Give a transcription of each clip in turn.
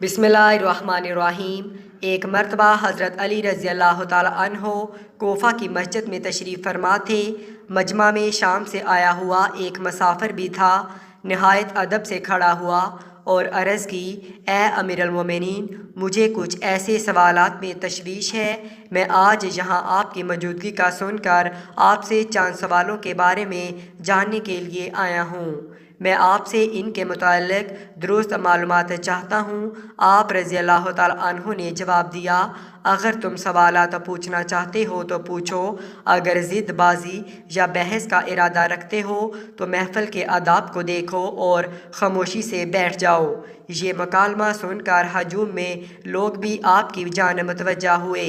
बिस्मिल्लाहिर्रहमानिर्रहीम। एक मरतबा हज़रत अली रज़ी अल्लाह ताला अन्हो कोफ़ा की मस्जिद में तशरीफ़ फरमा थे। मजमा में शाम से आया हुआ एक मुसाफिर भी था। नहायत अदब से खड़ा हुआ और अर्ज़ की, ए अमीरुल मोमिनीन, मुझे कुछ ऐसे सवालात में तशवीश है। मैं आज यहाँ आपकी मौजूदगी का सुनकर आपसे चंद सवालों के बारे में जानने के लिए आया हूँ। मैं आपसे इनके मुताल्लिक़ दुरुस्त मालूमात चाहता हूँ। आप रज़ी अल्लाह ताला अन्हु ने जवाब दिया, अगर तुम सवालात पूछना चाहते हो तो पूछो, अगर ज़िद्दबाज़ी या बहस का इरादा रखते हो तो महफ़िल के आदाब को देखो और ख़ामोशी से बैठ जाओ। ये मुकालमा सुनकर हजूम में लोग भी आपकी जानिब मुतवज्जा हुए।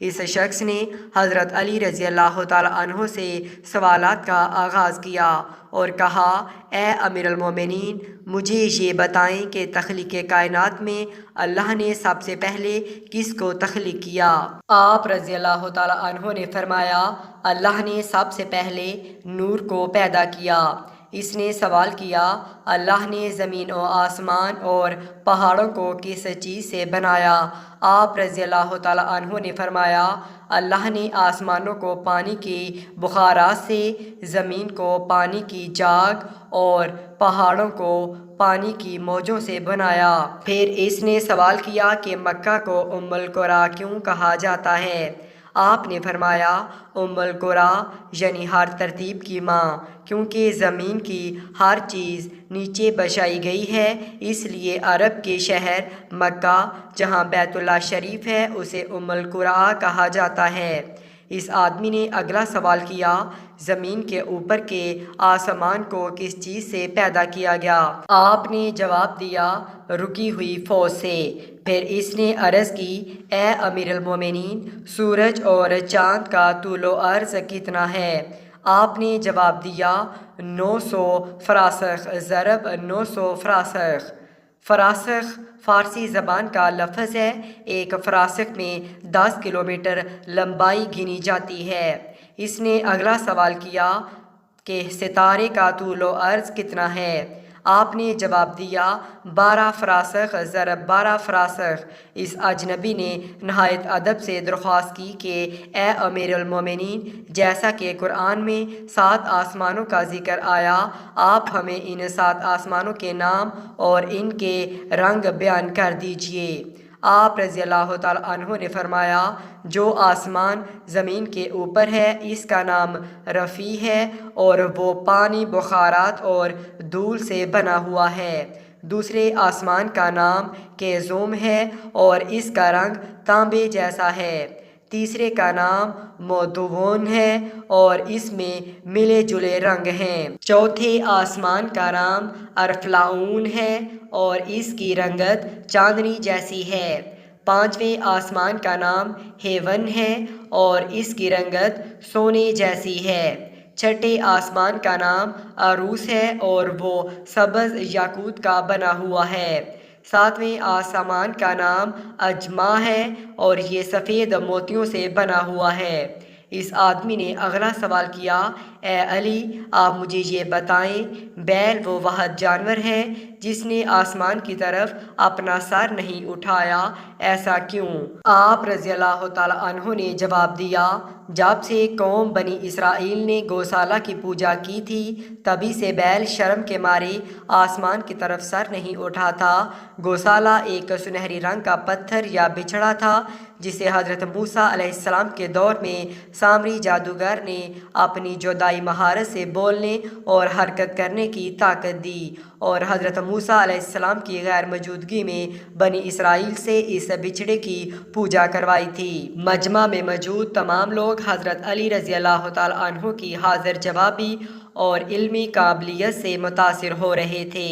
इस शख्स ने हज़रत अली रज़ी अल्लाह ताला अन्हु से सवालात का आगाज़ किया और कहा, ए अमीरुल मोमिनीन, मुझे ये बताएं कि तख्लीक़ कायनात में अल्लाह ने सबसे पहले किस को तख्लीक़ किया। आप रज़ी अल्लाह ताला अन्हु ने फरमाया, अल्लाह ने सबसे पहले नूर को पैदा किया। इसने सवाल किया, अल्लाह ने ज़मीन और आसमान और पहाड़ों को किस चीज़ से बनाया। आप रज़ी अल्लाह ताला अन्हु ने फरमाया, अल्लाह ने आसमानों को पानी की बुखारात से, ज़मीन को पानी की जाग और पहाड़ों को पानी की मौजों से बनाया। फिर इसने सवाल किया कि मक्का को उम्मुल कुरा क्यों कहा जाता है। आपने फरमाया, उम्मुल कुरा यानी हर तरतीब की माँ, क्योंकि ज़मीन की हर चीज़ नीचे बछाई गई है, इसलिए अरब के शहर मक्का जहाँ बैतुल्लाह शरीफ है उसे उम्मुल कुरा कहा जाता है। इस आदमी ने अगला सवाल किया, ज़मीन के ऊपर के आसमान को किस चीज़ से पैदा किया गया। आपने जवाब दिया, रुकी हुई फ़ौज से। फिर इसने अर्ज़ की, ए अमीरुल मोमिनीन, सूरज और चाँद का तूलो अर्ज़ कितना है। आपने जवाब दिया, 900 फ़रासख़ ज़रब 900 फ़रासख़। फ़रासख़ फ़ारसी ज़बान का लफ्ज़ है। एक फ़रासख़ में 10 किलोमीटर लंबाई गिनी जाती है। इसने अगला सवाल किया कि सितारे का तूलो अर्ज़ कितना है। आपने जवाब दिया, 12 फ़रासख़ ज़रब 12 फ़रासख़। इस अजनबी ने नहायत अदब से दरख्वास्त की कि ए अमीरुल मोमिनीन, जैसा कि कुरान में 7 आसमानों का ज़िक्र आया, आप हमें इन 7 आसमानों के नाम और इनके रंग बयान कर दीजिए। आप रज़ी अल्लाह ताला अन्हु ने फरमाया, जो आसमान ज़मीन के ऊपर है इसका नाम रफ़ी है और वो पानी, बुखारात और धूल से बना हुआ है। दूसरे आसमान का नाम केज़ुम है और इसका रंग तांबे जैसा है। तीसरे का नाम मोदुवन है और इसमें मिले जुले रंग हैं। चौथे आसमान का नाम अरफलाऊन है और इसकी रंगत चांदनी जैसी है। पाँचवें आसमान का नाम हेवन है और इसकी रंगत सोने जैसी है। छठे आसमान का नाम अरूस है और वो सब्ज़ याकूत का बना हुआ है। सातवें आसमान का नाम अजमा है और ये सफ़ेद मोतियों से बना हुआ है। इस आदमी ने अगला सवाल किया, ए अली, आप मुझे ये बताएं, बैल वो वाहद जानवर है जिसने आसमान की तरफ अपना सर नहीं उठाया, ऐसा क्यों। आप रज़ी अल्लाह ताला अन्हु ने जवाब दिया, जब से कौम बनी इसराइल ने गौशाला की पूजा की थी तभी से बैल शर्म के मारे आसमान की तरफ सर नहीं उठाता। गौशाला एक सुनहरी रंग का पत्थर या बिछड़ा था जिसे हज़रत मूसा अलैहिस्सलाम के दौर में सामरी जादूगर ने अपनी जुदाई महारत से बोलने और हरकत करने की ताकत दी और हज़रत मूसा अलैहिस्सलाम की गैर मौजूदगी में बनी इसराइल से इस बिछड़े की पूजा करवाई थी। मजमा में मौजूद तमाम लोग हज़रत अली रज़ी अल्लाह ताला अन्हु की हाजिर जवाबी और इल्मी काबिलियत से मुतासिर हो रहे थे।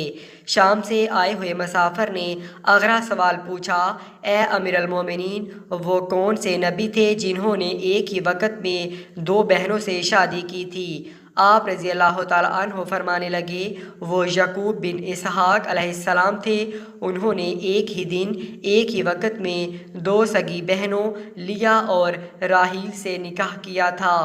शाम से आए हुए मुसाफिर ने अगला सवाल पूछा, ए अमीरुल मोमिनीन, वो कौन से नबी थे जिन्होंने एक ही वक़्त में 2 बहनों से शादी की थी। आप रज़ी अल्लाह ताला अन्हु फरमाने लगे, वो याकूब बिन इसहाक़ अलैहिस्सलाम थे। उन्होंने एक ही दिन एक ही वक़्त में 2 सगी बहनों लिया और राहील से निकाह किया था,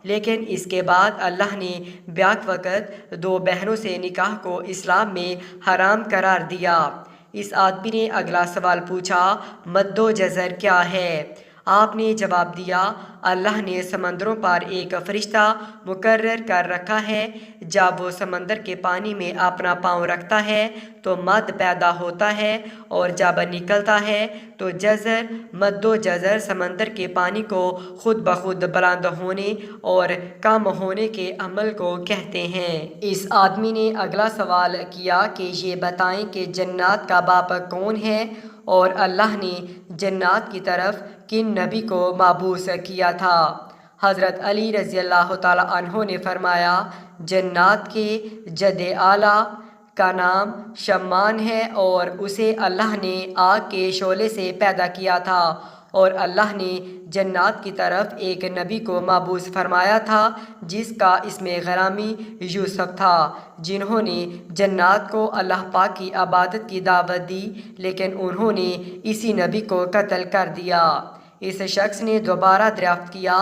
लेकिन इसके बाद अल्लाह ने ब्याक वक़्त 2 बहनों से निकाह को इस्लाम में हराम करार दिया। اس آدمی نے اگلا سوال پوچھا، مد و جزر کیا ہے؟ آپ نے جواب دیا، اللہ نے سمندروں پر ایک فرشتہ مقرر کر رکھا ہے، جب وہ سمندر کے پانی میں اپنا پاؤں رکھتا ہے تو مد پیدا ہوتا ہے، اور جب نکلتا ہے تو جزر۔ مد و جزر سمندر کے پانی کو خود بخود بلند ہونے اور کم ہونے کے عمل کو کہتے ہیں۔ اس آدمی نے اگلا سوال کیا کہ یہ بتائیں کہ جنات کا باپ کون ہے، اور اللہ نے جنات کی طرف کن نبی کو مبعوث کیا تھا؟ حضرت علی رضی اللہ تعالیٰ عنہ نے فرمایا، جنات کے جد اعلیٰ کا نام شمان ہے، اور اسے اللہ نے آگ کے شعلے سے پیدا کیا تھا، اور اللہ نے جنات کی طرف ایک نبی کو مبعوث فرمایا تھا جس کا اسم گرامی یوسف تھا، جنہوں نے جنات کو اللہ پاک کی عبادت کی دعوت دی، لیکن انہوں نے اسی نبی کو قتل کر دیا۔ اس شخص نے دوبارہ دریافت کیا،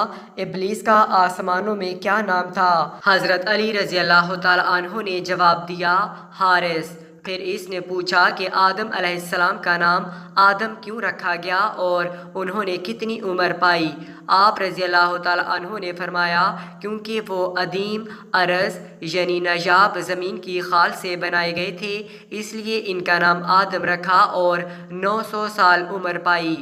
ابلیس کا آسمانوں میں کیا نام تھا؟ حضرت علی رضی اللہ تعالیٰ عنہ نے جواب دیا، حارث۔ پھر اس نے پوچھا کہ آدم علیہ السلام کا نام آدم کیوں رکھا گیا اور انہوں نے کتنی عمر پائی؟ آپ رضی اللہ تعالیٰ عنہ نے فرمایا، کیونکہ وہ عدیم ارض یعنی نایاب زمین کی خال سے بنائے گئے تھے، اس لیے ان کا نام آدم رکھا اور 900 سال عمر پائی۔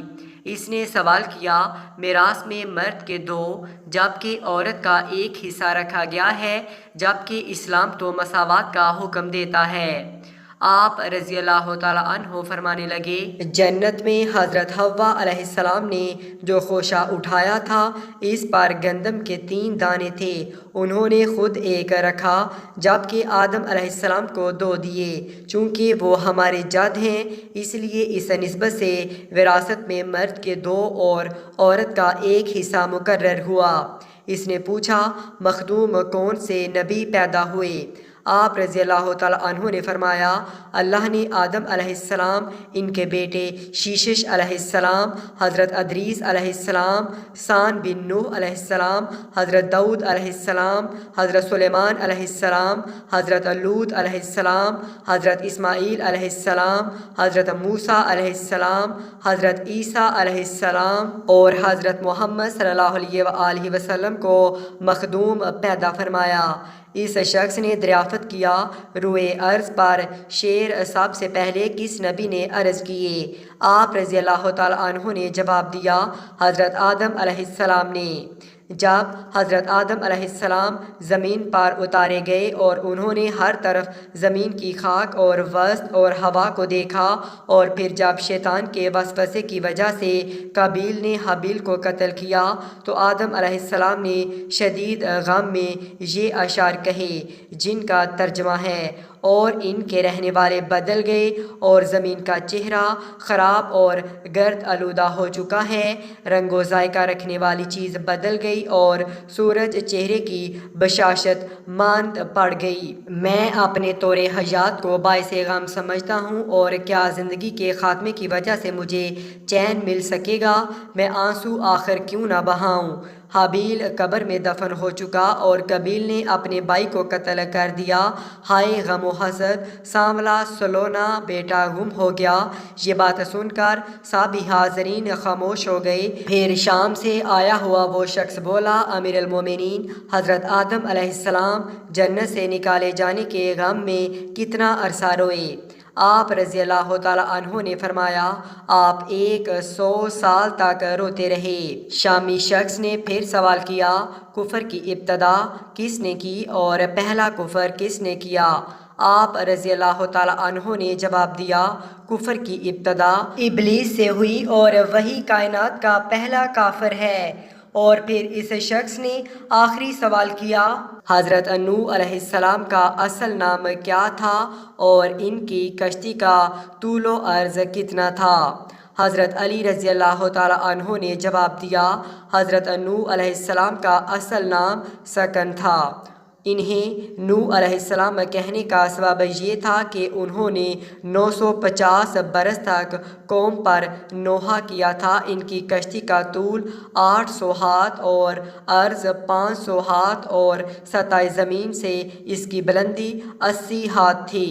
اس نے سوال کیا، میراث میں مرد کے 2 جبکہ عورت کا 1 حصہ رکھا گیا ہے، جبکہ اسلام تو مساوات کا حکم دیتا ہے۔ آپ رضی اللہ تعالیٰ عنہ فرمانے لگے، جنت میں حضرت حوا علیہ السلام نے جو خوشہ اٹھایا تھا اس پر گندم کے 3 دانے تھے، انہوں نے خود 1 رکھا، جبکہ آدم علیہ السلام کو 2 دیے۔ چونکہ وہ ہمارے جد ہیں اس لیے اس نسبت سے وراثت میں مرد کے 2 اور عورت کا 1 حصہ مقرر ہوا۔ اس نے پوچھا، مخدوم کون سے نبی پیدا ہوئے؟ آپ رضی اللہ تعالیٰ عنہ نے فرمایا، اللہ نے آدم علیہ السلام، ان کے بیٹے شیشش علیہ السلام، حضرت ادریس علیہ السلام، سان بن نوح علیہ السلام، حضرت داؤد علیہ السلام، حضرت سلیمان علیہ السلام، حضرت لوط علیہ السلام، حضرت اسماعیل علیہ السلام، حضرت موسیٰ علیہ السلام، حضرت عیسیٰ علیہ السلام اور حضرت محمد صلی اللہ علیہ وآلہ وسلم کو مخدوم پیدا فرمایا۔ اس شخص نے دریافت کیا، روئے ارض پر شیر سب سے پہلے کس نبی نے عرض کیے؟ آپ رضی اللہ تعالیٰ عنہ نے جواب دیا، حضرت آدم علیہ السلام نے۔ جب حضرت آدم علیہ السلام زمین پر اتارے گئے اور انہوں نے ہر طرف زمین کی خاک اور وسط اور ہوا کو دیکھا، اور پھر جب شیطان کے وسوسے کی وجہ سے قابیل نے حابیل کو قتل کیا تو آدم علیہ السلام نے شدید غم میں یہ اشعار کہے جن کا ترجمہ ہے، اور ان کے رہنے والے بدل گئے، اور زمین کا چہرہ خراب اور گرد آلودہ ہو چکا ہے، رنگ و ذائقہ رکھنے والی چیز بدل گئی، اور سورج چہرے کی بشاشت ماند پڑ گئی۔ میں اپنے طور حیات کو باعث غم سمجھتا ہوں، اور کیا زندگی کے خاتمے کی وجہ سے مجھے چین مل سکے گا؟ میں آنسو آخر کیوں نہ بہاؤں؟ حابیل قبر میں دفن ہو چکا اور قابیل نے اپنے بھائی کو قتل کر دیا، ہائے غم و حسد، سانولا سلونا بیٹا گم ہو گیا۔ یہ بات سن کر سبھی حاضرین خاموش ہو گئے۔ پھر شام سے آیا ہوا وہ شخص بولا، امیر المومنین، حضرت آدم علیہ السلام جنت سے نکالے جانے کے غم میں کتنا عرصہ روئے؟ آپ رضی اللہ تعالیٰ عنہ نے فرمایا، آپ 100 سال تک روتے رہے۔ شامی شخص نے پھر سوال کیا، کفر کی ابتدا کس نے کی اور پہلا کفر کس نے کیا؟ آپ رضی اللہ تعالیٰ عنہ نے جواب دیا، کفر کی ابتدا ابلیس سے ہوئی اور وہی کائنات کا پہلا کافر ہے۔ اور پھر اس شخص نے آخری سوال کیا، حضرت نوح علیہ السلام کا اصل نام کیا تھا اور ان کی کشتی کا طول و عرض کتنا تھا؟ حضرت علی رضی اللہ تعالیٰ عنہ نے جواب دیا، حضرت نوح علیہ السلام کا اصل نام سکن تھا۔ انہیں نوح علیہ السلام کہنے کا سبب یہ تھا کہ انہوں نے 950 برس تک قوم پر نوحہ کیا تھا۔ ان کی کشتی کا طول 800 ہاتھ اور عرض 500 ہاتھ اور سطح زمین سے اس کی بلندی 80 ہاتھ تھی۔